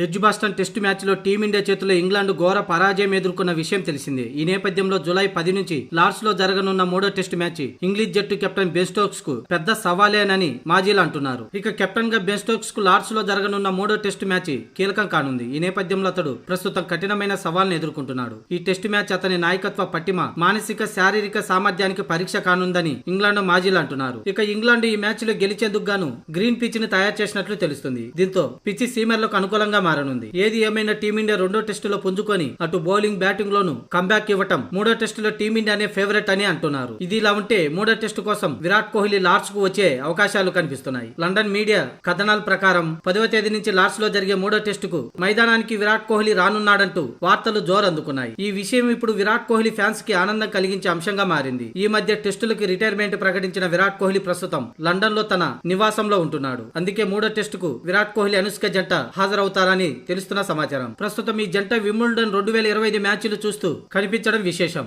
Edgbaston test మ్యాచ్లో team India చేతిలో England ఘోర పరాజయం ఎదుర్కొన్న విషయం తెలిసిందే. ఈ నేపథ్యంలో జూలై 10 నుంచి లార్డ్స్ లో జరగనున్న మూడో టెస్టు మ్యాచ్ ఇంగ్లీష్ జట్టు కెప్టెన్ బెన్ స్టోక్స్ కు పెద్ద సవాలేనని మాజీలు అంటున్నారు. ఇక కెప్టెన్ గా బెన్ స్టోక్స్ కు లార్డ్స్ లో జరగనున్న మూడో టెస్టు మ్యాచ్ కీలకం కానుంది. ఈ నేపథ్యంలో అతడు ప్రస్తుతం కఠినమైన సవాల్ను ఎదుర్కొంటున్నాడు. ఈ టెస్టు మ్యాచ్ అతని నాయకత్వ పట్టిమ, మానసిక శారీరక సామర్థ్యానికి పరీక్ష కానుందని ఇంగ్లాండ్ మాజీలు అంటున్నారు. ఇక ఇంగ్లాండ్ ఈ మ్యాచ్ లో గెలిచేందుకు గాను గ్రీన్ పిచ్ ని తయారు చేసినట్లు తెలుస్తుంది. దీంతో పిచ్ సీమర్లకు అనుకూలంగా మారనుంది. ఏది ఏమైనా టీమిండియా రెండో టెస్టులో పుంజుకొని అటు బౌలింగ్ బ్యాటింగ్ లోను కంబ్యాక్ ఇవ్వటం మూడో టెస్టులో టీమిండియానే ఫేవరెట్ అని అంటున్నారు. ఇది ఇలా ఉంటే మూడో టెస్టు కోసం విరాట్ కోహ్లీ లార్డ్స్ కు వచ్చే అవకాశాలు కనిపిస్తున్నాయి. లండన్ మీడియా కథనాల ప్రకారం 10వ తేదీ నుంచి లార్డ్స్ లో జరిగే మూడో టెస్టుకు మైదానానికి విరాట్ కోహ్లీ రానున్నాడంటూ వార్తలు జోరందుకున్నాయి. ఈ విషయం ఇప్పుడు విరాట్ కోహ్లీ ఫ్యాన్స్ కి ఆనందం కలిగించే అంశంగా మారింది. ఈ మధ్య టెస్టులకి రిటైర్మెంట్ ప్రకటించిన విరాట్ కోహ్లీ ప్రస్తుతం లండన్ లో తన నివాసంలో ఉంటున్నాడు. అందుకే మూడో టెస్టుకు విరాట్ కోహ్లీ అనుష్క జంట హాజరవుతారని తెలుస్తున్న సమాచారం. ప్రస్తుతం ఈ జంట వింబుల్డన్ 2025 మ్యాచ్లు చూస్తూ కనిపించడం విశేషం.